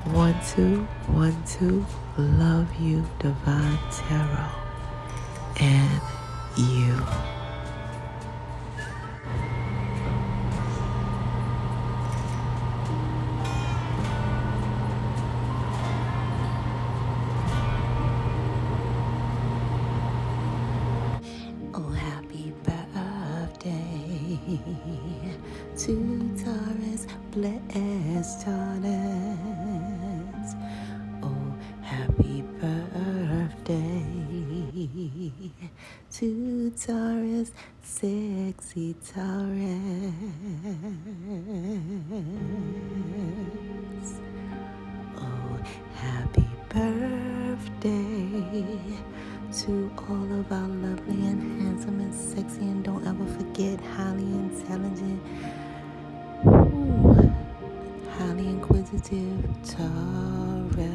1, 2, 1, 2. Love you, Divine Tarot, and you. Oh, happy birthday to Taurus, blessed Taurus. Oh, happy birthday to Taurus, sexy Taurus. Oh, happy birthday to all of our lovely and handsome and sexy, and don't ever forget, highly intelligent, ooh, highly inquisitive Taurus.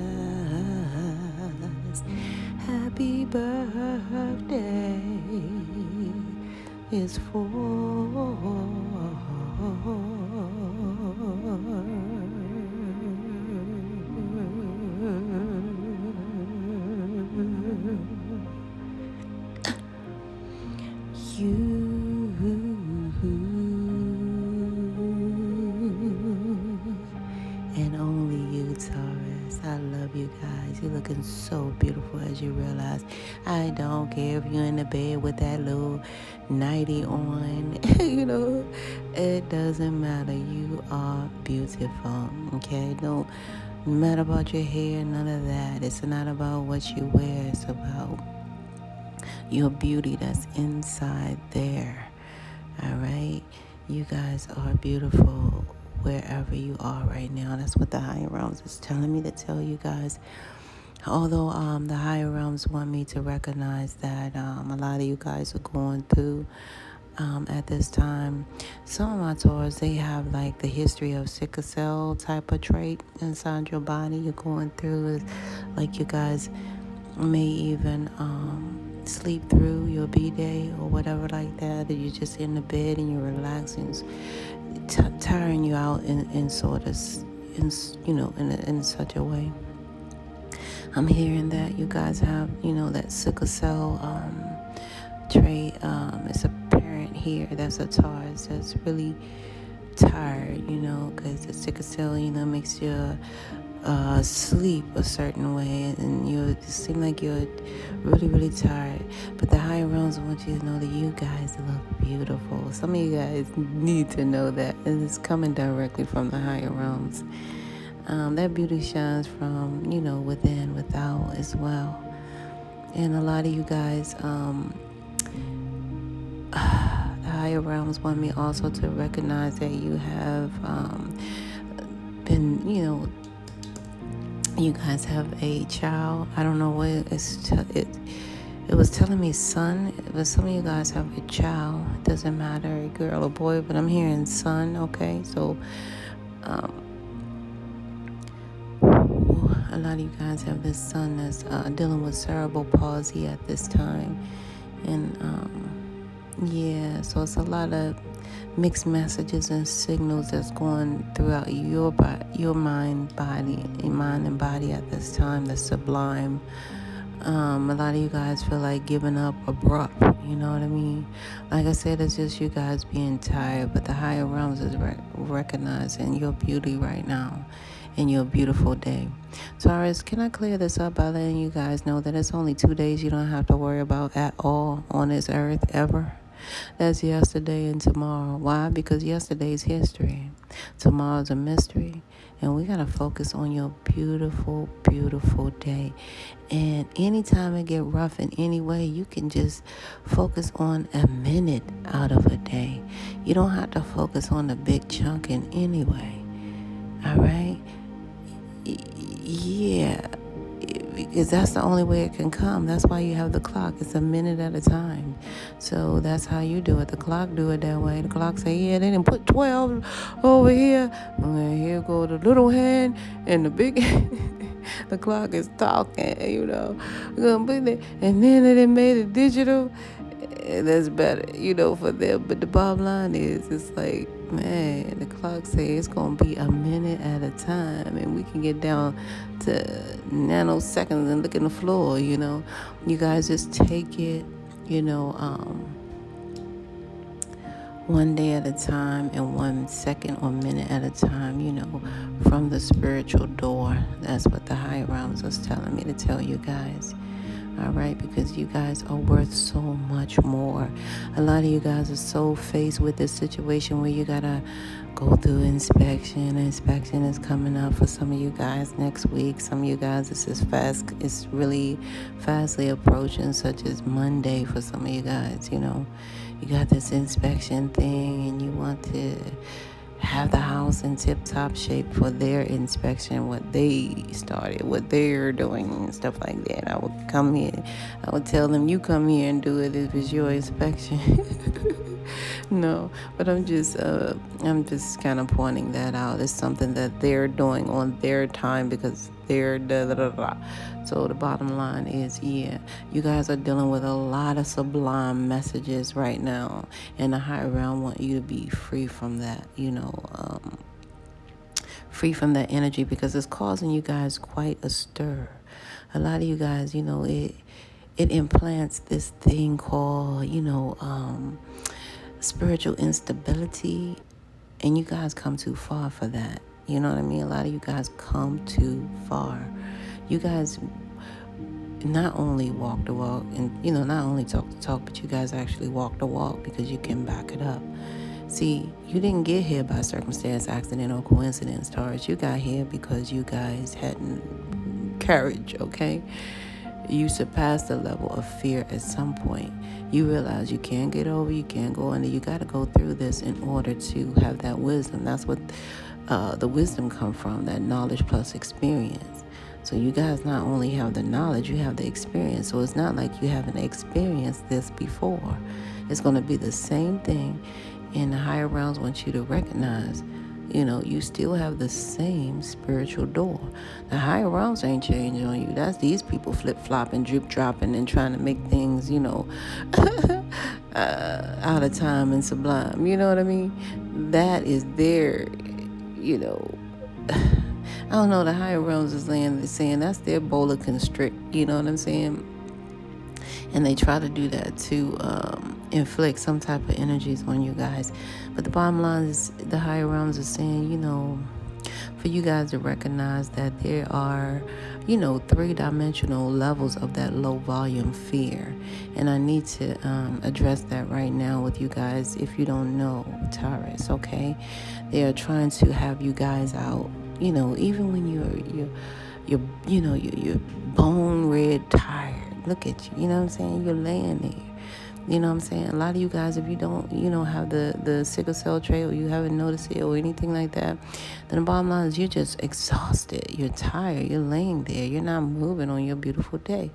Happy birthday is for you. And only you, Taurus. I love you guys. You're looking so beautiful, as you realize. I don't care if you're in the bed with that little nightie on. It doesn't matter. You are beautiful. Okay? Don't matter about your hair, none of that. It's not about what you wear. It's about your beauty that's inside there. All right? You guys are beautiful wherever you are right now. That's what the higher realms is telling me to tell you guys. Although the higher realms want me to recognize that a lot of you guys are going through at this time. Some of my Taurus, they have like the history of sickle cell type of trait inside your body. You're going through is like you guys may even sleep through your B-day or whatever like that. That you're just in the bed and you're relaxing, tiring you out in sort of, in such a way. I'm hearing that you guys have, that sickle cell trait. It's a parent here that's a Taurus that's really tired, because the sickle cell, makes you sleep a certain way, and you seem like you're really, really tired. But the higher realms want you to know that you guys look beautiful. Some of you guys need to know that, and it's coming directly from the higher realms. That beauty shines from, within, without as well. And a lot of you guys, the higher realms want me also to recognize that you have been, you guys have a child. I don't know what it was telling me son, but some of you guys have a child. It doesn't matter, a girl or boy, but I'm hearing son. Okay, so a lot of you guys have this son that's dealing with cerebral palsy at this time, and so it's a lot of mixed messages and signals that's going throughout your mind and body at this time. The sublime. A lot of you guys feel like giving up abrupt. You know what I mean? Like I said, it's just you guys being tired, but the higher realms is recognizing your beauty right now and your beautiful day. Taurus, can I clear this up by letting you guys know that it's only 2 days you don't have to worry about at all on this earth ever? That's yesterday and tomorrow. Why? Because yesterday's history. Tomorrow's a mystery. And we got to focus on your beautiful, beautiful day. And anytime it get rough in any way, you can just focus on a minute out of a day. You don't have to focus on the big chunk in any way. All right? Yeah. Because that's the only way it can come. That's why you have the clock. It's a minute at a time. So that's how you do it. The clock do it that way. The clock say, yeah, they didn't put 12 over here. Okay, here go the little hand and the big hand. The clock is talking, And then they made it digital. That's better, for them. But the bottom line is, it's like, Man, the clock says it's going to be a minute at a time, and we can get down to nanoseconds and look at the floor, You guys just take it, one day at a time and 1 second or minute at a time, from the spiritual door. That's what the higher realms was telling me to tell you guys. All right, because you guys are worth so much more. A lot of you guys are so faced with this situation where you gotta go through inspection. Inspection is coming up for some of you guys next week. Some of you guys, it's really fastly approaching, such as Monday for some of you guys. You got this inspection thing, and you want to have the house in tip-top shape for their inspection, what they started, what they're doing, and stuff like that. I would come here. I would tell them, you come here and do it if it's your inspection. No, but I'm just kind of pointing that out. It's something that they're doing on their time because they're da-da-da-da. So the bottom line is, you guys are dealing with a lot of sublime messages right now, and the higher realm want you to be free from that, free from that energy, because it's causing you guys quite a stir. A lot of you guys, it implants this thing called, spiritual instability, and you guys come too far for that. You know what I mean? A lot of you guys come too far. You guys not only walk the walk and, not only talk the talk, but you guys actually walk the walk because you can back it up. See, you didn't get here by circumstance, accident, or coincidence, Taurus. You got here because you guys had courage, okay? You surpassed the level of fear at some point. You realize you can't get over, you can't go under. You got to go through this in order to have that wisdom. That's what the wisdom come from, that knowledge plus experience. So you guys not only have the knowledge, you have the experience. So it's not like you haven't experienced this before. It's going to be the same thing. And the higher realms want you to recognize, you still have the same spiritual door. The higher realms ain't changing on you. That's these people flip-flopping, drip-dropping, and trying to make things, out of time and sublime. You know what I mean? That is their, I don't know, the higher realms is saying that's their boa constrict. You know what I'm saying? And they try to do that to inflict some type of energies on you guys. But the bottom line is the higher realms are saying, for you guys to recognize that there are, 3-dimensional levels of that low volume fear. And I need to address that right now with you guys. If you don't know, Taurus, okay? They are trying to have you guys out, even when you're bone red tired. Look at you, what I'm saying? You're laying there. You know what I'm saying? A lot of you guys, if you don't, have the sickle cell trait, or you haven't noticed it or anything like that, then the bottom line is you're just exhausted. You're tired. You're laying there. You're not moving on your beautiful day.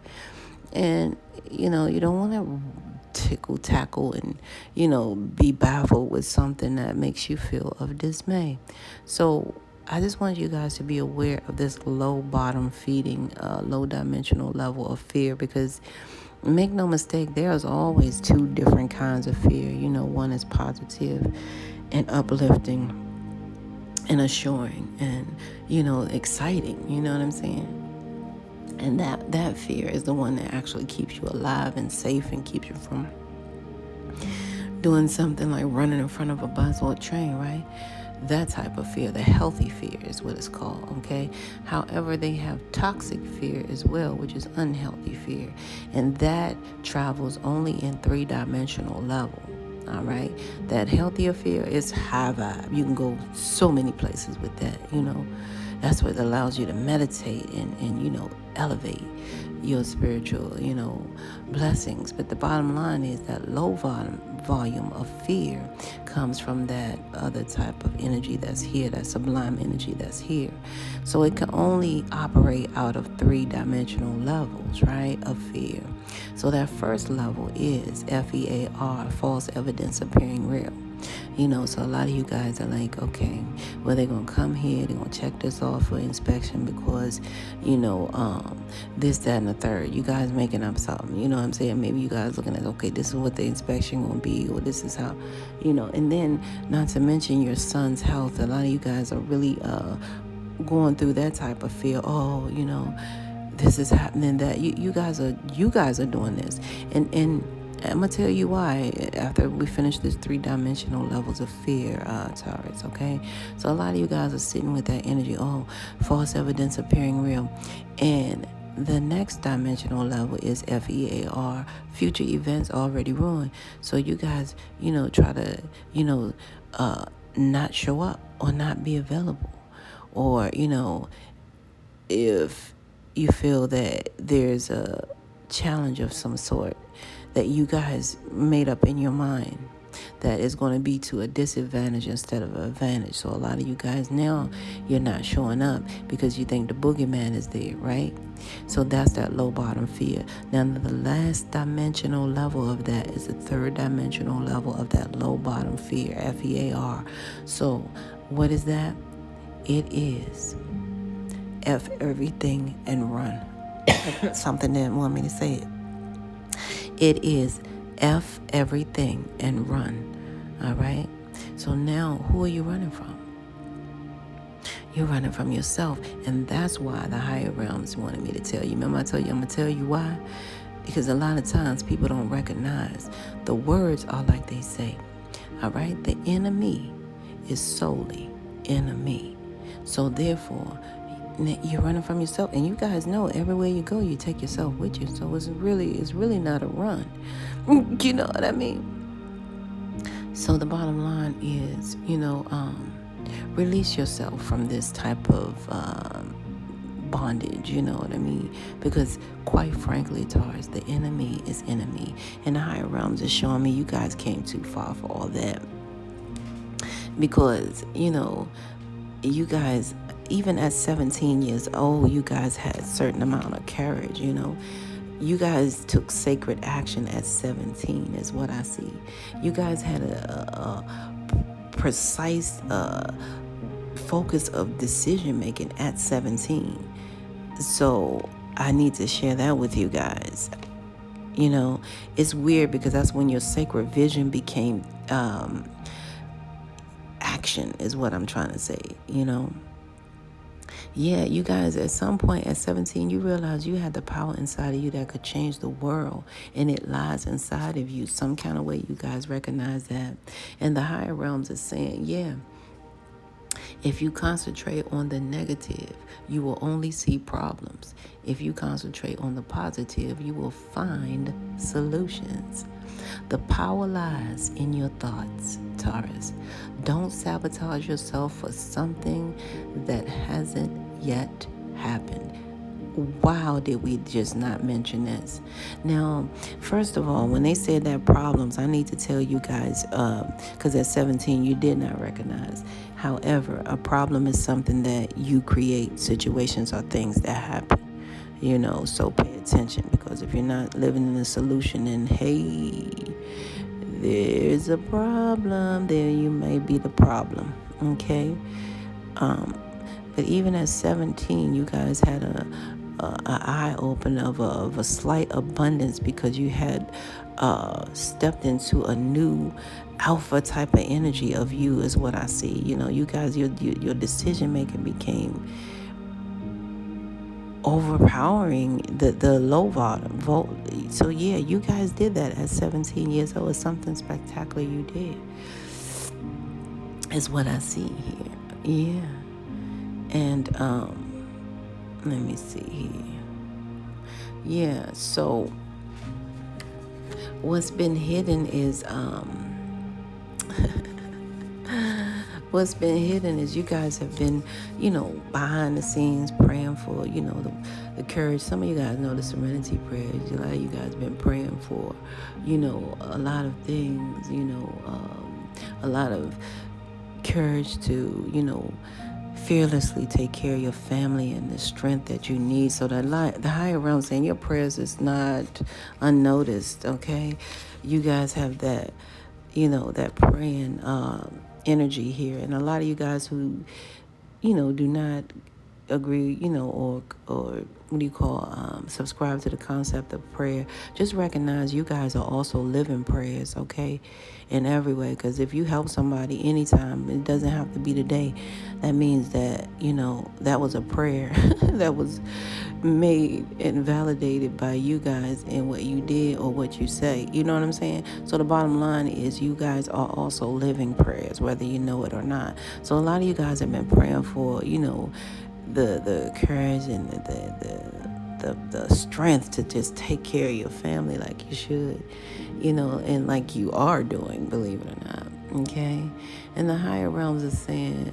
And, you don't want to tackle and, be baffled with something that makes you feel of dismay. So I just want you guys to be aware of this low bottom feeding, low dimensional level of fear, because make no mistake, there's always 2 different kinds of fear. One is positive and uplifting and assuring and, exciting. You know what I'm saying? And that fear is the one that actually keeps you alive and safe and keeps you from doing something like running in front of a bus or a train, right? That type of fear, the healthy fear is what it's called, okay? However, they have toxic fear as well, which is unhealthy fear. And that travels only in 3-dimensional level, all right? That healthier fear is high vibe. You can go so many places with that, That's what allows you to meditate and elevate your spiritual, blessings. But the bottom line is that low volume of fear comes from that other type of energy that's here, that sublime energy that's here. So it can only operate out of 3-dimensional levels, right, of fear. So that first level is FEAR, false evidence appearing real. So a lot of you guys are like, okay, well, they're going to come here, they're going to check this off for inspection because, this, that, and the third. You guys making up something, you know what I'm saying? Maybe you guys looking at, okay, this is what the inspection going to be, or this is how, and then not to mention your son's health. A lot of you guys are really going through that type of fear. Oh, this is happening, that you guys are doing this. And I'm going to tell you why after we finish this 3-dimensional levels of fear, Taurus, okay? So a lot of you guys are sitting with that energy, oh, false evidence appearing real. And the next dimensional level is FEAR, future events already ruined. So you guys, try to, not show up or not be available. Or, if you feel that there's a challenge of some sort that you guys made up in your mind that is going to be to a disadvantage instead of an advantage. So a lot of you guys now, you're not showing up because you think the boogeyman is there, right? So that's that low bottom fear. Now the last dimensional level of that is the 3rd dimensional level of that low bottom fear, FEAR. So what is that? It is F everything and run. Something didn't want me to say it. It is F everything and run. All right? So now, who are you running from? You're running from yourself. And that's why the higher realms wanted me to tell you. Remember I told you I'm going to tell you why? Because a lot of times people don't recognize the words are like they say. All right? The enemy is solely enemy. So therefore, you're running from yourself, and you guys know everywhere you go, you take yourself with you. So it's really not a run. You know what I mean? So the bottom line is, release yourself from this type of bondage. You know what I mean? Because quite frankly, Taurus, the enemy is enemy, and the higher realms is showing me you guys came too far for all that. Because you guys, even at 17 years old, you guys had a certain amount of courage, You guys took sacred action at 17 is what I see. You guys had a precise focus of decision making at 17. So I need to share that with you guys. It's weird because that's when your sacred vision became action is what I'm trying to say, Yeah, you guys, at some point at 17, you realized you had the power inside of you that could change the world, and it lies inside of you. Some kind of way you guys recognize that. And the higher realms is saying, yeah, if you concentrate on the negative, you will only see problems. If you concentrate on the positive, you will find solutions. The power lies in your thoughts, Taurus. Don't sabotage yourself for something that hasn't yet happened. Wow, did we just not mention this? Now, first of all, when they said that problems, I need to tell you guys, because at 17 you did not recognize. However, a problem is something that you create, situations or things that happen. So pay attention, because if you're not living in a solution, then hey, there's a problem. There you may be the problem, okay? But even at 17, you guys had a eye open of a slight abundance, because you had stepped into a new alpha type of energy of you is what I see. You guys, your decision making became overpowering the low vote. So yeah, you guys did that at 17 years old. It's something spectacular you did is what I see here. Yeah. And let me see here. Yeah, so what's been hidden is what's been hidden is you guys have been, behind the scenes praying for, the courage. Some of you guys know the serenity prayers. A lot of you guys have been praying for, a lot of things, a lot of courage to, fearlessly take care of your family and the strength that you need. So the higher realm saying your prayers is not unnoticed, okay? You guys have that that praying energy here. And a lot of you guys who, do not agree, or what do you call, subscribe to the concept of prayer, just recognize you guys are also living prayers, okay, in every way. Because if you help somebody anytime, it doesn't have to be today. That means that, that was a prayer that was made and validated by you guys in what you did or what you say. You know what I'm saying? So the bottom line is you guys are also living prayers, whether you know it or not. So a lot of you guys have been praying for, the courage and the strength to just take care of your family like you should, and like you are doing, believe it or not. Okay? And the higher realms are saying,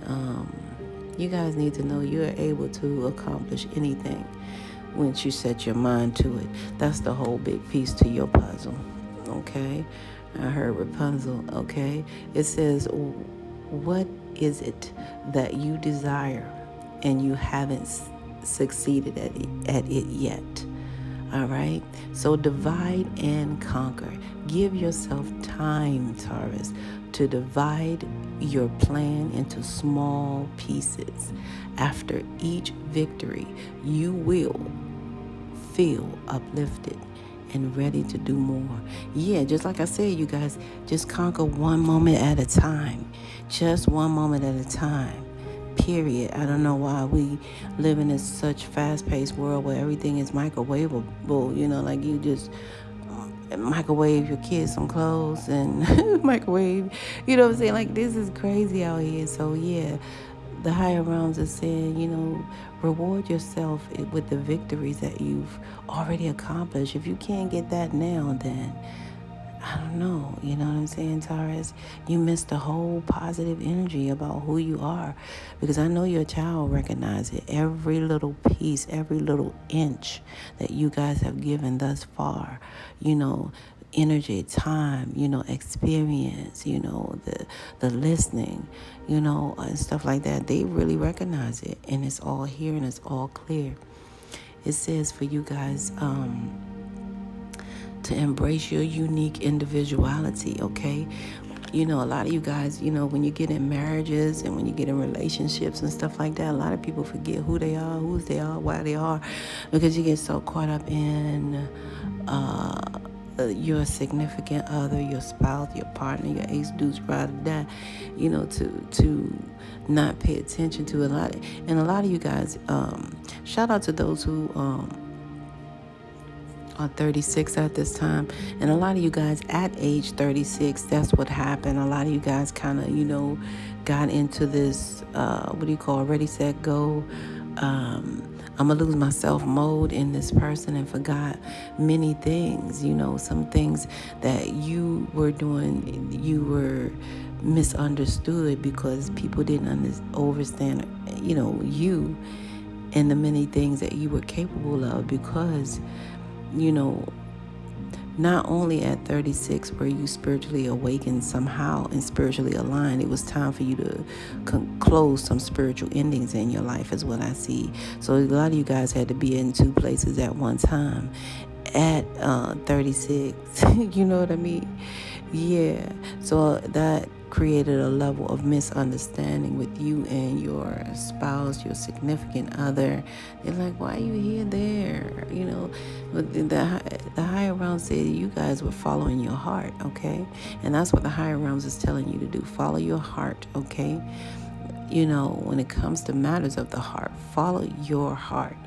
you guys need to know you're able to accomplish anything once you set your mind to it. That's the whole big piece to your puzzle. Okay? I heard Rapunzel. Okay? It says, what is it that you desire and you haven't succeeded at it yet? All right? So divide and conquer. Give yourself time, Taurus, to divide your plan into small pieces. After each victory, you will feel uplifted and ready to do more. Yeah, just like I said, you guys, just conquer one moment at a time. Just one moment at a time. Period. I don't know why we live in this such fast-paced world where everything is microwavable. Like you just microwave your kids some clothes and microwave, what I'm saying? Like, this is crazy out here. So yeah, the higher realms are saying, reward yourself with the victories that you've already accomplished. If you can't get that now, then I don't know, you know what I'm saying, Taurus? You missed the whole positive energy about who you are, because I know your child recognizes it. Every little piece, every little inch that you guys have given thus far, energy, time, experience, the listening, and stuff like that. They really recognize it, and it's all here and it's all clear. It says for you guys, to embrace your unique individuality, okay? A lot of you guys, when you get in marriages and when you get in relationships and stuff like that, a lot of people forget who they are, whose they are, why they are, because you get so caught up in your significant other, your spouse, your partner, your ace, deuce, ride or die, to not pay attention to a lot. And a lot of you guys, shout out to those who are 36 at this time. And a lot of you guys at age 36, that's what happened. A lot of you guys kind of, got into this, ready, set, go. I'm going to lose myself mode in this person and forgot many things, some things that you were doing, you were misunderstood because people didn't understand, you and the many things that you were capable of, because not only at 36 were you spiritually awakened somehow and spiritually aligned, it was time for you to close some spiritual endings in your life, is what I see. So a lot of you guys had to be in two places at one time at 36. You know what I mean? Yeah. So that created a level of misunderstanding with you and your spouse, your significant other. They're like, why are you here there? But the higher realms said you guys were following your heart, okay? And that's what the higher realms is telling you to do. Follow your heart, okay? When it comes to matters of the heart, follow your heart.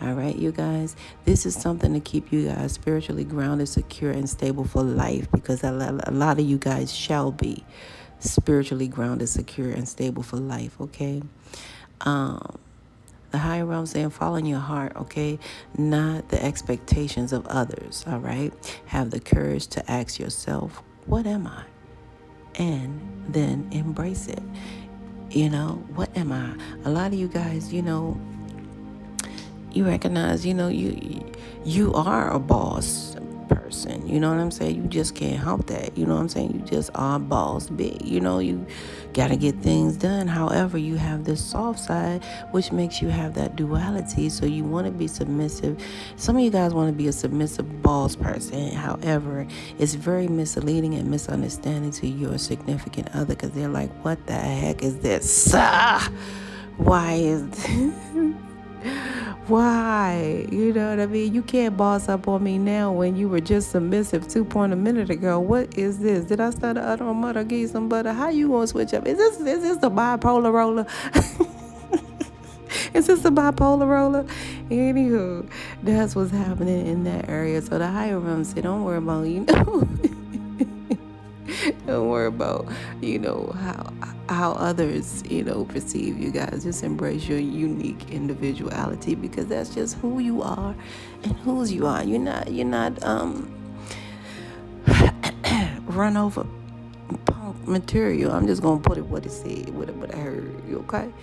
All right, you guys, this is something to keep you guys spiritually grounded, secure, and stable for life, because a lot of you guys shall be spiritually grounded, secure, and stable for life, okay? The higher realm saying follow your heart, okay? Not the expectations of others, all right? Have the courage to ask yourself, what am I? And then embrace it. What am I? A lot of you guys, you recognize, you are a boss person. You know what I'm saying? You just can't help that. You know what I'm saying? You just are balls big. You know, you got to get things done. However, you have this soft side, which makes you have that duality. So you want to be submissive. Some of you guys want to be a submissive boss person. However, it's very misleading and misunderstanding to your significant other, because they're like, what the heck is this? Why is why? You know what I mean? You can't boss up on me now when you were just submissive 2 a minute ago. What is this? Did I start a on mother give you some butter? How you gonna switch up? Is this the bipolar roller? Is this the bipolar roller? Anywho, that's what's happening in that area. So the higher realms say, don't worry about, don't worry about, how others, perceive you guys. Just embrace your unique individuality, because that's just who you are and whose you are. You're not run over punk material. I'm just gonna put it what it said, what I heard. You okay?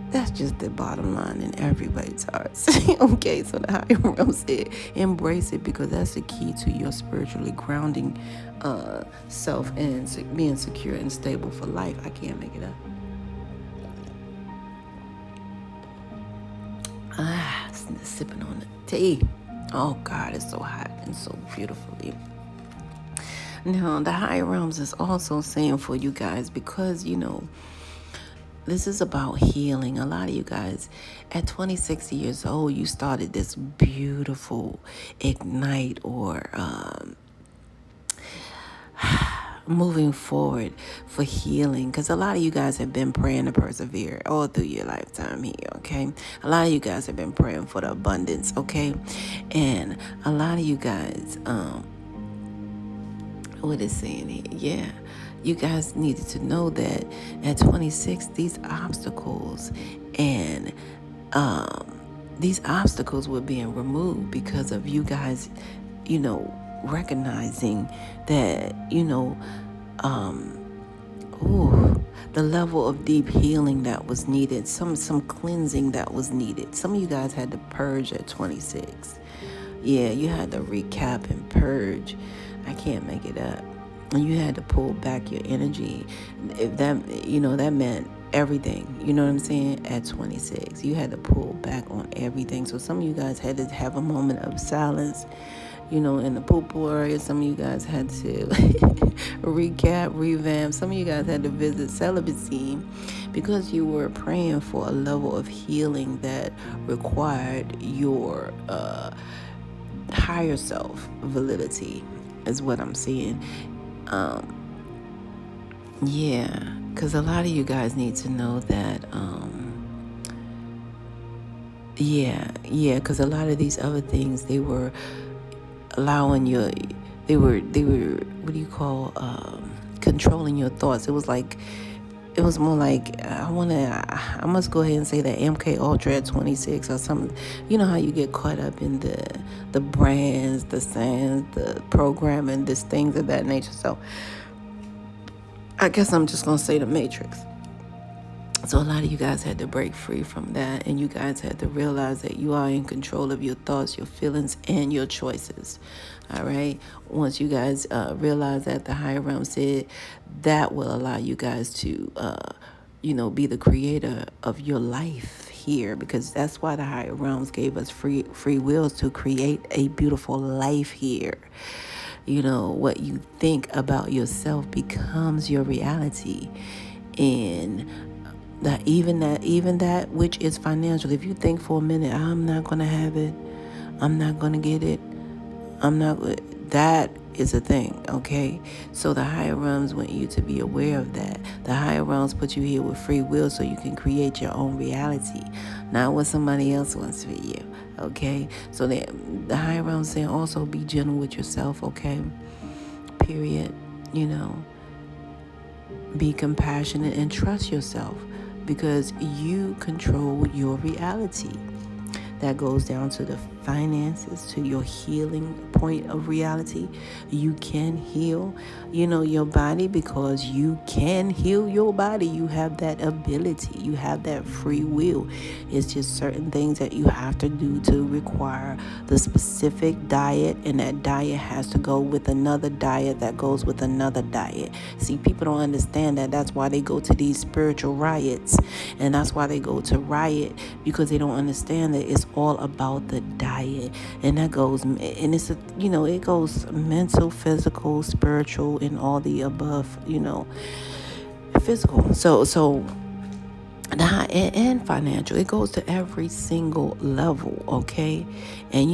That's just the bottom line in every way, Taurus. Okay, so the higher realm said, embrace it, because that's the key to your spiritually grounding self and being secure and stable for life. I can't make it up. Sipping on the tea. Oh God, it's so hot and so beautifully. Now, the higher realms is also saying for you guys, because, this is about healing. A lot of you guys, at 26 years old, you started this beautiful ignite or moving forward for healing, because a lot of you guys have been praying to persevere all through your lifetime here, okay? A lot of you guys have been praying for the abundance, okay? And a lot of you guys, what is saying here? Yeah. You guys needed to know that at 26, these obstacles were being removed because of you guys, recognizing that, the level of deep healing that was needed, some cleansing that was needed. Some of you guys had to purge at 26. Yeah, you had to recap and purge. I can't make it up. And you had to pull back your energy. If that, that meant everything. You know what I'm saying? At 26, you had to pull back on everything. So some of you guys had to have a moment of silence, in the pool area. Some of you guys had to recap, revamp. Some of you guys had to visit celibacy, because you were praying for a level of healing that required your higher self validity, is what I'm seeing. Because a lot of you guys need to know that, because a lot of these other things, they were allowing they were, controlling your thoughts. It was more like, I must go ahead and say that MK Ultra at 26 or something. You know how you get caught up in the brands, the sands, the programming, these things of that nature. So I guess I'm just going to say the Matrix. So a lot of you guys had to break free from that, and you guys had to realize that you are in control of your thoughts, your feelings, and your choices. All right? Once you guys realize that, the higher realm said that will allow you guys to, be the creator of your life here, because that's why the higher realms gave us free wills to create a beautiful life here. What you think about yourself becomes your reality. And even that which is financial, if you think for a minute, I'm not going to have it, I'm not going to get it, that is a thing, okay? So the higher realms want you to be aware of that. The higher realms put you here with free will so you can create your own reality, not what somebody else wants for you, okay? So the higher realms saying also be gentle with yourself, okay? Period. Be compassionate and trust yourself, because you control your reality. That goes down to the finances, to your healing point of reality. You can heal, your body, because you can heal your body. You have that ability. You have that free will. It's just certain things that you have to do to require the specific diet, and that diet has to go with another diet that goes with another diet. See, people don't understand that. That's why they go to these spiritual riots, and that's why they go to riot, because they don't understand that it's all about the diet. And that goes, and it's it goes mental, physical, spiritual, and all the above, physical. So and financial. It goes to every single level, okay? And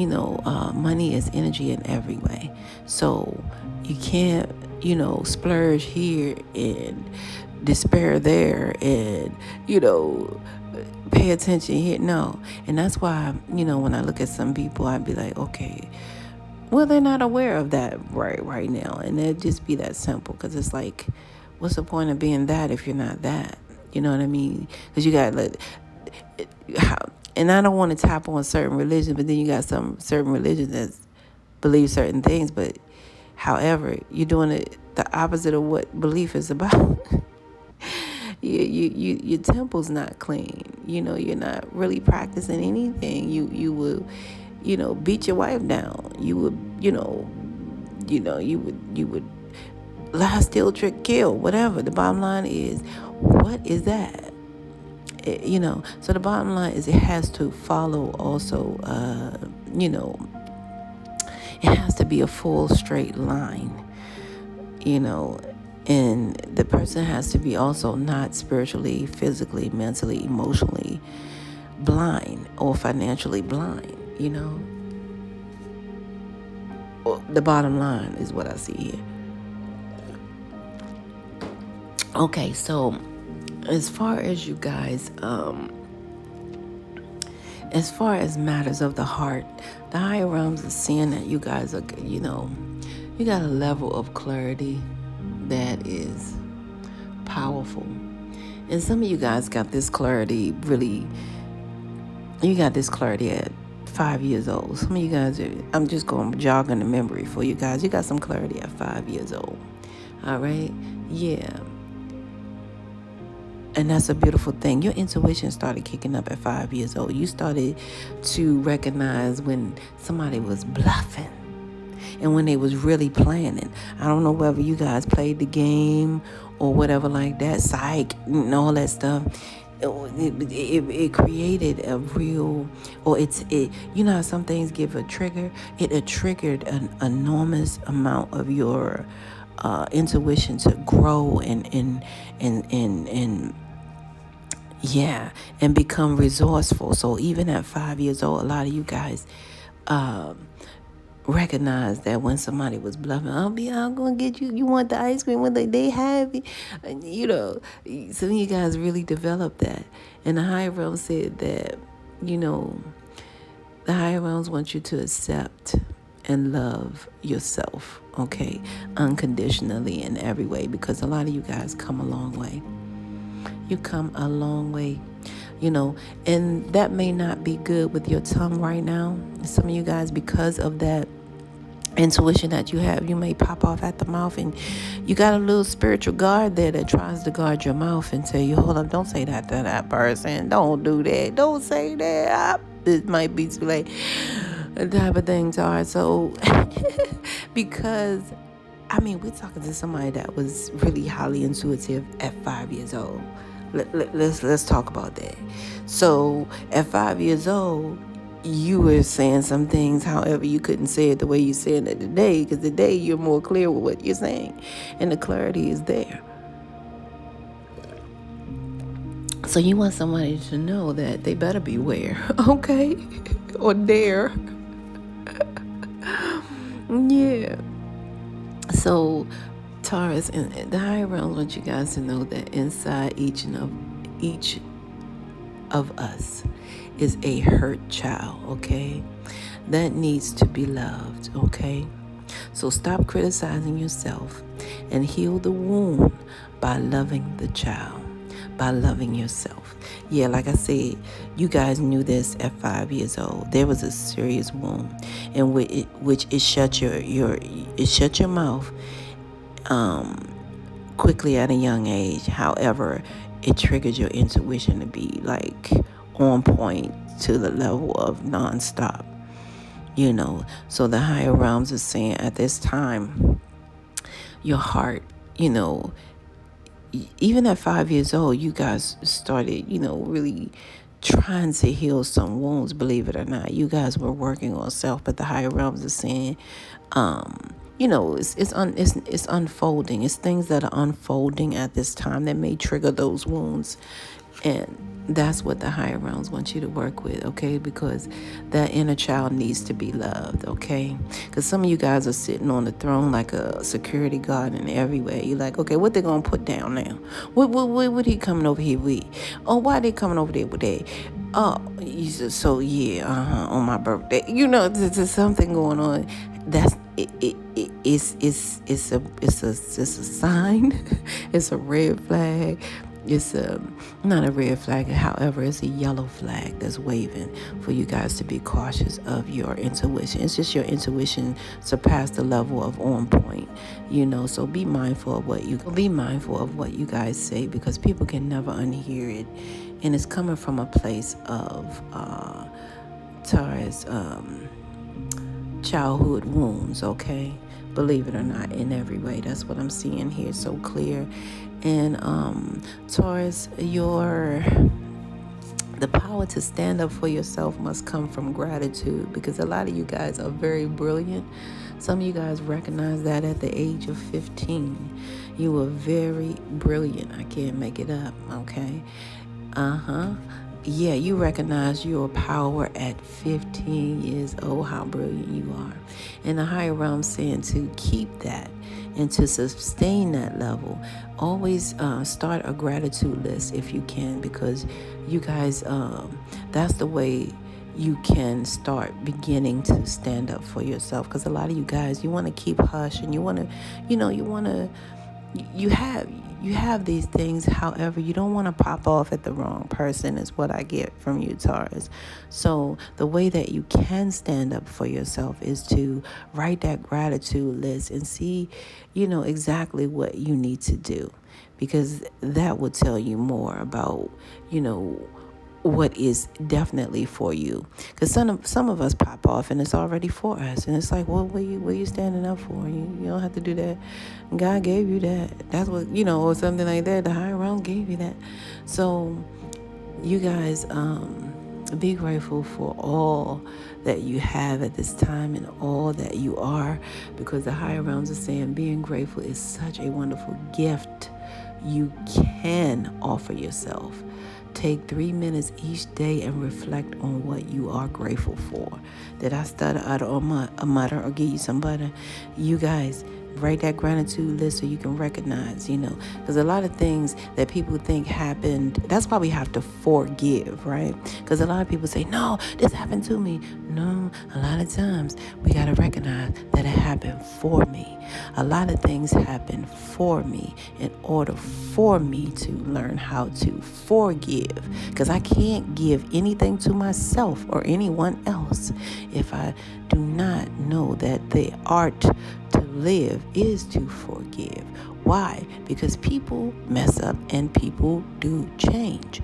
money is energy in every way. So you can't splurge here and despair there, and pay attention here. No. And that's why when I look at some people, I'd be like, okay, well, they're not aware of that right now, and it'd just be that simple. Because it's like, what's the point of being that if you're not that? You know what I mean? Because you got, and I don't want to tap on certain religions, but then you got some certain religions that believe certain things, but however, you're doing it the opposite of what belief is about. Your temple's not clean. You're not really practicing anything. You will, beat your wife down. You would, you would lie, steal, trick, kill, whatever. The bottom line is, what is that? So the bottom line is, it has to follow also, it has to be a full straight line, and the person has to be also not spiritually, physically, mentally, emotionally blind or financially blind, The bottom line is what I see here. Okay, so as far as you guys, as far as matters of the heart, the higher realms are seeing that you guys are, you got a level of clarity that is powerful. And some of you guys got this clarity you got this clarity at 5 years old. Some of you guys I'm just going jogging the memory for you guys. You got some clarity at 5 years old. All right? Yeah. And that's a beautiful thing. Your intuition started kicking up at 5 years old. You started to recognize when somebody was bluffing and when they was really planning. I don't know whether you guys played the game or whatever like that, psych and all that stuff. It created a real, or how some things give a trigger. It triggered an enormous amount of your intuition to grow and become resourceful. So even at 5 years old, a lot of you guys recognize that when somebody was bluffing, I'm gonna get you. You want the ice cream when they have it, some of you guys really developed that. And the higher realms said that, the higher realms want you to accept and love yourself, okay, unconditionally in every way, because a lot of you guys come a long way. You come a long way, and that may not be good with your tongue right now. Some of you guys, because of that intuition that you have, you may pop off at the mouth, and you got a little spiritual guard there that tries to guard your mouth and tell you, hold up, don't say that to that person. Don't do that. Don't say that. It might be too late. That type of thing, Taurus. So, because, we're talking to somebody that was really highly intuitive at 5 years old. Let's talk about that. So at 5 years old, you were saying some things, however, you couldn't say it the way you're saying it today, because today you're more clear with what you're saying, and the clarity is there. So you want somebody to know that they better beware, okay? Or dare. Yeah. So Taurus, and the higher realms want you guys to know that inside each of us is a hurt child, okay? That needs to be loved, okay? So stop criticizing yourself and heal the wound by loving the child, by loving yourself. Yeah, like I said, you guys knew this at 5 years old. There was a serious wound in which it shut your mouth quickly at a young age. However, it triggered your intuition to be like on point to the level of nonstop. So the higher realms are saying at this time, your heart, even at 5 years old, you guys started, really trying to heal some wounds. Believe it or not, you guys were working on self, but the higher realms are saying, it's unfolding. It's things that are unfolding at this time that may trigger those wounds, and that's what the higher realms want you to work with, okay? Because that inner child needs to be loved, okay? Because some of you guys are sitting on the throne like a security guard in every way. You're like, okay, what they gonna put down now? What he coming over here with? Oh, why they coming over there with that? Oh, so yeah, on my birthday. There's something going on. That's it's a sign. It's a red flag. It's not a red flag, however, it's a yellow flag that's waving for you guys to be cautious of your intuition. It's just your intuition surpassed the level of on point, so be mindful of what you guys say, because people can never unhear it, and it's coming from a place of Taurus childhood wounds, okay? Believe it or not, in every way. That's what I'm seeing here so clear. And Taurus, the power to stand up for yourself must come from gratitude, because a lot of you guys are very brilliant. Some of you guys recognize that at the age of 15. You were very brilliant. I can't make it up, okay? Yeah, you recognize your power at 15 years old, how brilliant you are. And the higher realm saying to keep that and to sustain that level. Always start a gratitude list if you can, because you guys, that's the way you can start beginning to stand up for yourself. Because a lot of you guys, you want to keep hush, and you want to, you have these things. However, you don't want to pop off at the wrong person, is what I get from you, Taurus. So the way that you can stand up for yourself is to write that gratitude list and see, exactly what you need to do, because that will tell you more about, what is definitely for you. Because some of us pop off and it's already for us, and it's like, well, what are you standing up for? You don't have to do that. God gave you that. That's what, or something like that. The higher realm gave you that. So you guys, be grateful for all that you have at this time and all that you are, because the higher realms are saying being grateful is such a wonderful gift you can offer yourself. Take 3 minutes each day and reflect on what you are grateful for. Did I stutter out of a mutter or give you some butter? You guys, write that gratitude list so you can recognize, because a lot of things that people think happened, that's why we have to forgive, right? Because a lot of people say, no, this happened to me. No, a lot of times we got to recognize that it happened for me. A lot of things happen for me in order for me to learn how to forgive, because I can't give anything to myself or anyone else if I do not know that the art to live is to forgive. Why? Because people mess up and people do change.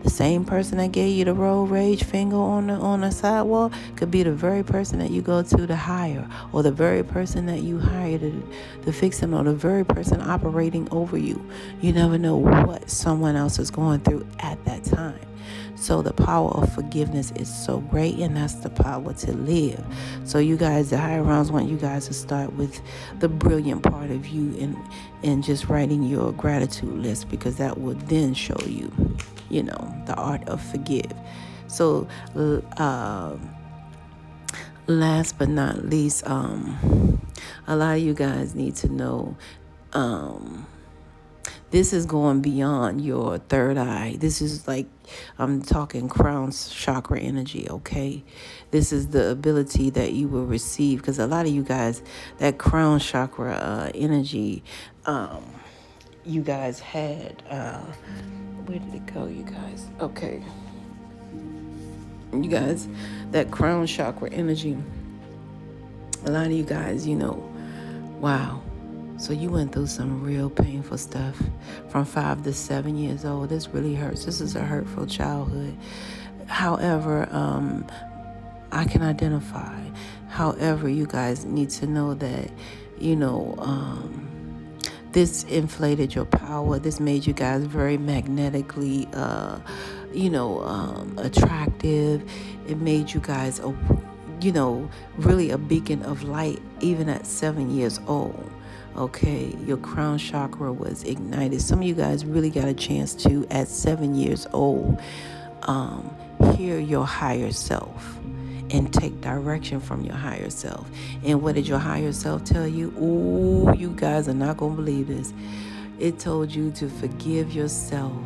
The same person that gave you the road rage finger on the sidewalk could be the very person that you go to hire, or the very person that you hire to fix them, or the very person operating over you. You never know what someone else is going through at that time. So the power of forgiveness is so great, and that's the power to live. So you guys, the higher realms want you guys to start with the brilliant part of you and just writing your gratitude list, because that will then show you, the art of forgive. So last but not least, a lot of you guys need to know, this is going beyond your third eye. This is like, I'm talking crown chakra energy, okay? This is the ability that you will receive, because a lot of you guys, that crown chakra energy, you guys had, where did it go, you guys? Okay. You guys, that crown chakra energy, a lot of you guys, wow. So you went through some real painful stuff from 5 to 7 years old. This really hurts. This is a hurtful childhood. However, I can identify. However, you guys need to know that, this inflated your power. This made you guys very magnetically, attractive. It made you guys, really a beacon of light, even at 7 years old. Okay, your crown chakra was ignited. Some of you guys really got a chance to, at 7 years old, hear your higher self and take direction from your higher self. And what did your higher self tell you? Ooh, you guys are not going to believe this. It told you to forgive yourself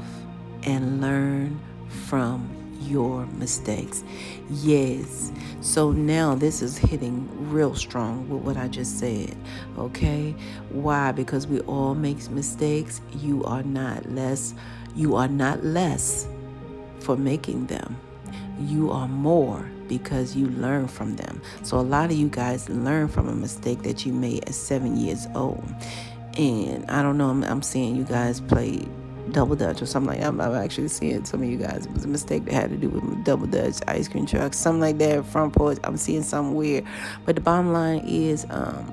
and learn from your mistakes. Yes. So now this is hitting real strong with what I just said. Okay? Why? Because we all make mistakes. You are not less for making them. You are more because you learn from them. So a lot of you guys learn from a mistake that you made at 7 years old. And I don't know, I'm seeing you guys play double dutch or something like that. I'm actually seeing some of you guys, it was a mistake that had to do with double dutch, ice cream truck, something like that, front porch. I'm seeing something weird. But the bottom line is, a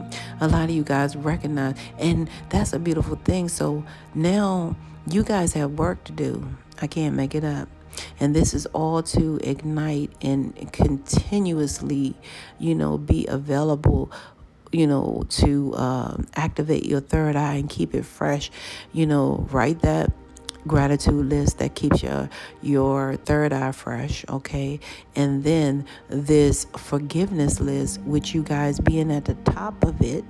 lot of you guys recognize, and that's a beautiful thing. So now you guys have work to do. I can't make it up. And this is all to ignite and continuously, be available, to activate your third eye and keep it fresh. Write that gratitude list that keeps your third eye fresh, okay? And then this forgiveness list, which you guys being at the top of it,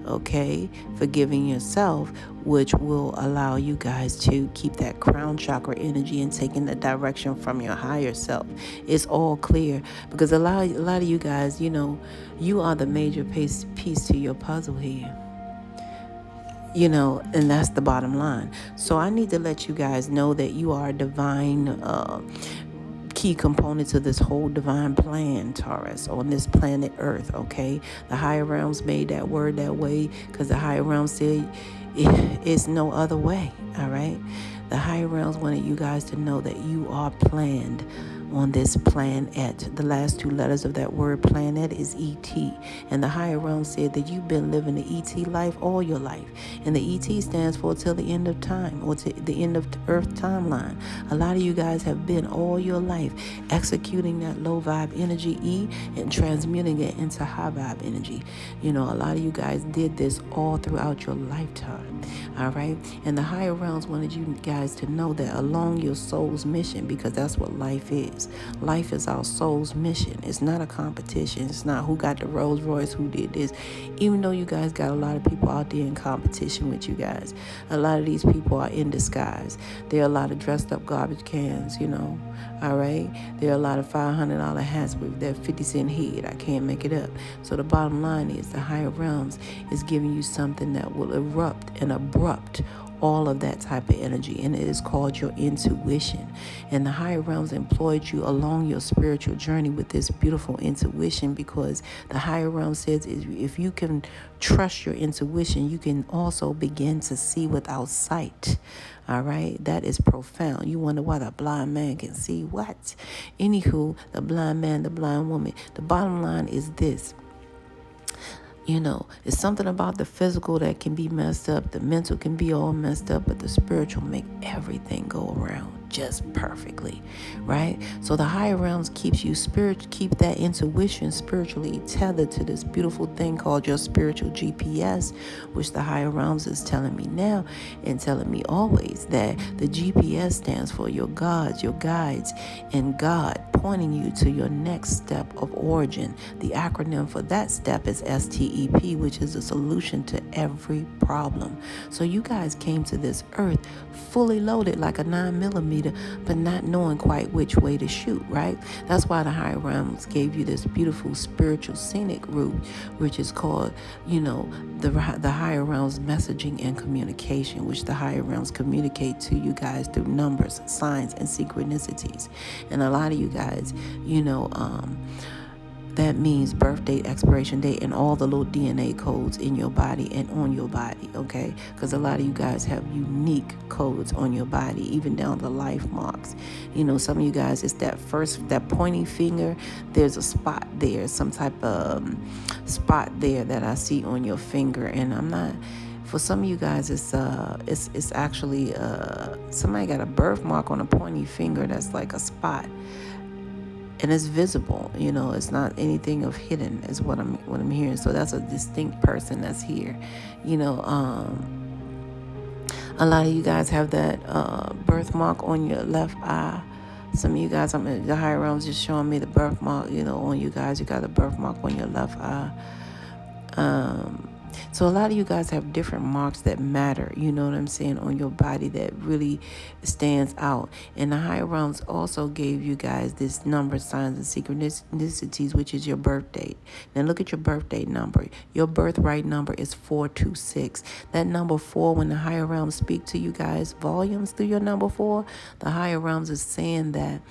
okay, forgiving yourself, which will allow you guys to keep that crown chakra energy and taking the direction from your higher self. It's all clear because a lot of you guys, you are the major piece to your puzzle here. And that's the bottom line. So I need to let you guys know that you are a divine key component to this whole divine plan, Taurus, on this planet Earth, okay? The higher realms made that word that way because the higher realms said it's no other way, all right? The higher realms wanted you guys to know that you are planned on this planet. The last two letters of that word planet is E-T. And the higher realm said that you've been living the E-T life all your life. And the E-T stands for till the end of time, or to the end of the earth timeline. A lot of you guys have been all your life executing that low vibe energy E and transmuting it into high vibe energy. A lot of you guys did this all throughout your lifetime. All right? And the higher realms wanted you guys to know that along your soul's mission, because that's what life is. Life is our soul's mission. It's not a competition. It's not who got the Rolls Royce, who did this. Even though you guys got a lot of people out there in competition with you guys, a lot of these people are in disguise. There are a lot of dressed up garbage cans, all right? There are a lot of $500 hats with that 50-cent head. I can't make it up. So the bottom line is the higher realms is giving you something that will erupt and abrupt all of that type of energy, and it is called your intuition. And the higher realms employed you along your spiritual journey with this beautiful intuition, because the higher realm says if you can trust your intuition, you can also begin to see without sight. All right, that is profound. You wonder why the blind man can see what? Anywho, the blind man, the blind woman. The bottom line is this. It's something about the physical that can be messed up. The mental can be all messed up, but the spiritual make everything go around just perfectly, right? So the higher realms keep that intuition spiritually tethered to this beautiful thing called your spiritual GPS, which the higher realms is telling me now and telling me always that the GPS stands for your gods, your guides, and God pointing you to your next step of origin. The acronym for that step is STEP, which is a solution to every problem. So you guys came to this earth fully loaded like a 9mm leader, but not knowing quite which way to shoot, right? That's why the higher realms gave you this beautiful spiritual scenic route, which is called, the higher realms messaging and communication, which the higher realms communicate to you guys through numbers, signs, and synchronicities. And a lot of you guys, that means birth date, expiration date, and all the little DNA codes in your body and on your body, okay? Because a lot of you guys have unique codes on your body, even down to life marks. Some of you guys, it's that pointing finger, there's a spot there, some type of spot there that I see on your finger. And for some of you guys, it's actually somebody got a birthmark on a pointy finger that's like a spot. And it's visible, it's not anything of hidden is what I'm hearing. So that's a distinct person that's here. A lot of you guys have that birthmark on your left eye. Some of you guys, the higher realms just showing me the birthmark, on you guys. You got a birthmark on your left eye. So a lot of you guys have different marks that matter, you know what I'm saying, on your body that really stands out. And the higher realms also gave you guys this number, signs, and synchronicities, which is your birth date. Now look at your birthday number. Your birthright number is 426. That number 4, when the higher realms speak to you guys, volumes through your number 4, the higher realms is saying that,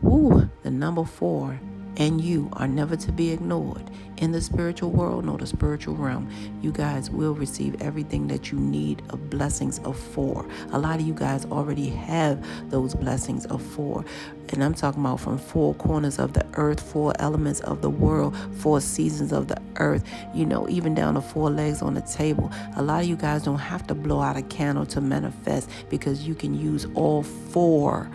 the number 4 and you are never to be ignored. In the spiritual world, nor the spiritual realm, you guys will receive everything that you need of blessings of 4. A lot of you guys already have those blessings of 4. And I'm talking about from 4 corners of the earth, 4 elements of the world, 4 seasons of the earth, even down to 4 legs on the table. A lot of you guys don't have to blow out a candle to manifest, because you can use all 4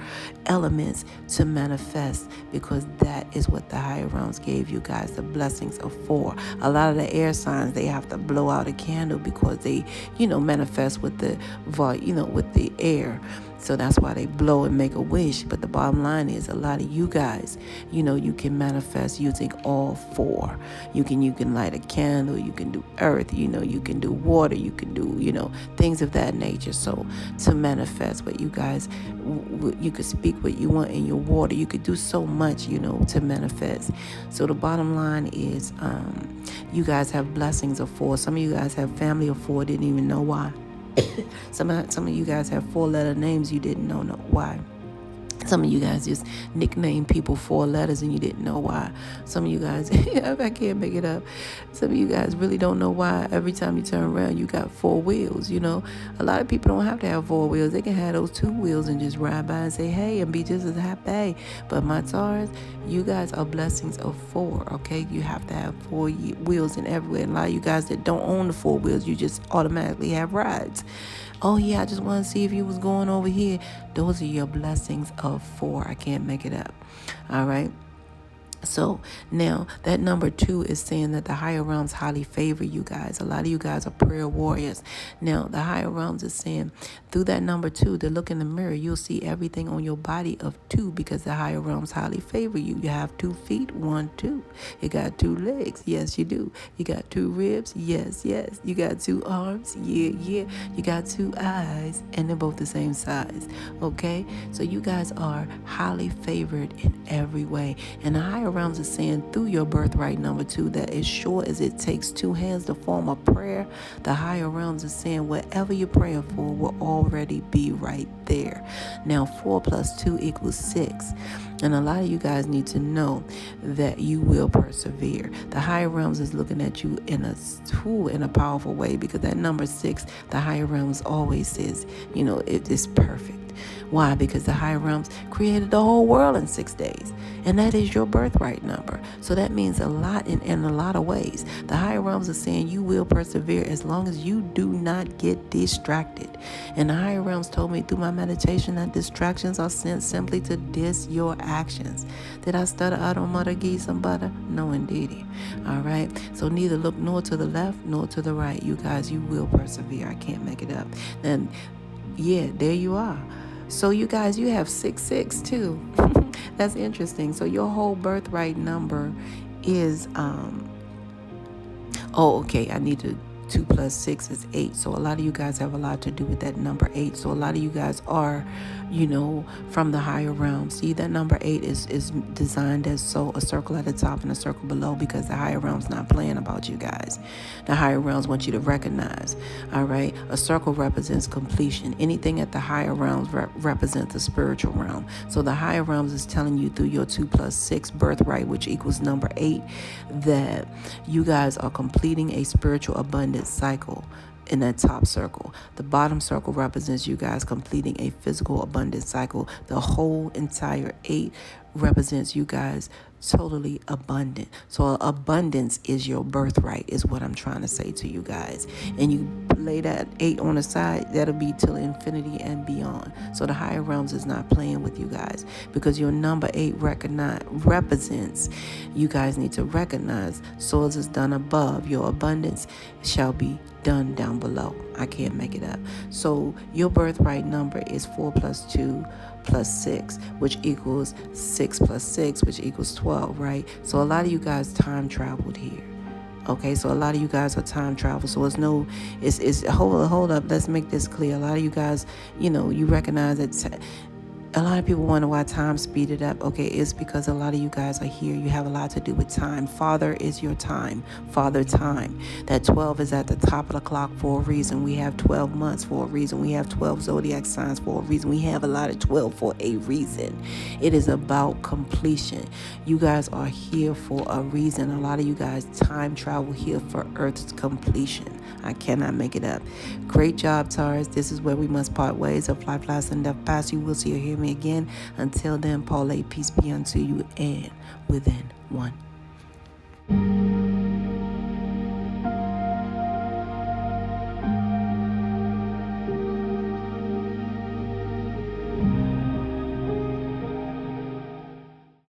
elements to manifest, because that is what the higher realms gave you guys, the blessings of 4. A lot of the air signs, they have to blow out a candle because they, manifest with the, with the air. So that's why they blow and make a wish. But the bottom line is, a lot of you guys, you can manifest using all 4. You can light a candle, you can do earth, you can do water, you can do, things of that nature. So to manifest what you guys, you could speak what you want in your water. You could do so much, to manifest. So the bottom line is, you guys have blessings of 4. Some of you guys have family of 4, didn't even know why. Some of you guys have 4-letter names, you didn't know why. Some of you guys just nickname people 4 letters and you didn't know why. Some of you guys, I can't make it up. Some of you guys really don't know why every time you turn around you got 4 wheels, A lot of people don't have to have 4 wheels. They can have those 2 wheels and just ride by and say, hey, and be just as happy. But my Taurus, you guys are blessings of 4, okay? You have to have 4 wheels in everywhere. And a lot of you guys that don't own the 4 wheels, you just automatically have rides. Oh, yeah, I just want to see if you was going over here. Those are your blessings of 4. I can't make it up. All right. So now that number 2 is saying that the higher realms highly favor you guys. A lot of you guys are prayer warriors. Now the higher realms is saying through that number 2, to look in the mirror, you'll see everything on your body of 2, because the higher realms highly favor you. You have 2 feet, 1, 2. You got 2 legs. Yes, you do. You got 2 ribs. Yes, yes. You got 2 arms. Yeah, yeah. You got 2 eyes, and they're both the same size. Okay. So you guys are highly favored in every way. And the higher realms is saying through your birthright number 2 that as sure as it takes 2 hands to form a prayer, the higher realms is saying whatever you're praying for will already be right there. Now 4 plus 2 equals 6. And a lot of you guys need to know that you will persevere. The higher realms is looking at you in a powerful way, because that number 6, the higher realms always says, it is perfect. Why? Because the higher realms created the whole world in 6 days. And that is your birthright number. So that means a lot in a lot of ways. The higher realms are saying you will persevere as long as you do not get distracted. And the higher realms told me through my meditation that distractions are sent simply to diss your actions. Did I stutter out on Mother Gee some butter? No, indeedy. All right. So neither look nor to the left nor to the right. You guys, you will persevere. I can't make it up. And yeah, there you are. So you guys, you have 666 too. That's interesting. So your whole birthright number is, okay, I need to 2 plus 6 is 8. So a lot of you guys have a lot to do with that number 8. So a lot of you guys are, from the higher realm. See, that number 8 is designed as so a circle at the top and a circle below, because the higher realm's not playing about you guys. The higher realms want you to recognize. All right, a circle represents completion. Anything at the higher realms represents the spiritual realm. So the higher realms is telling you through your 2 plus 6 birthright, which equals number 8, that you guys are completing a spiritual abundance cycle in that top circle. The bottom circle represents you guys completing a physical abundance cycle. The whole entire 8 represents you guys totally abundant. So abundance is your birthright, is what I'm trying to say to you guys. And you lay that 8 on the side, that'll be till infinity and beyond. So the higher realms is not playing with you guys, because your number 8 represents, you guys need to recognize, so as is done above, your abundance shall be done down below. I can't make it up. So your birthright number is 4 plus 2 plus 6, which equals 6 plus 6, which equals 12, right? So a lot of you guys time traveled here. Okay, so a lot of you guys are time travel. So it's hold up. Let's make this clear. A lot of you guys, you recognize that. A lot of people wonder why time speeded up. Okay, it's because a lot of you guys are here. You have a lot to do with time. Father is your time. Father time. That 12 is at the top of the clock for a reason. We have 12 months for a reason. We have 12 zodiac signs for a reason. We have a lot of 12 for a reason. It is about completion. You guys are here for a reason. A lot of you guys time travel here for Earth's completion. I cannot make it up. Great job, Taurus. This is where we must part ways. Of life, lies, and death past. You will see or hear me again. Until then, Paul, peace be unto you, and within one.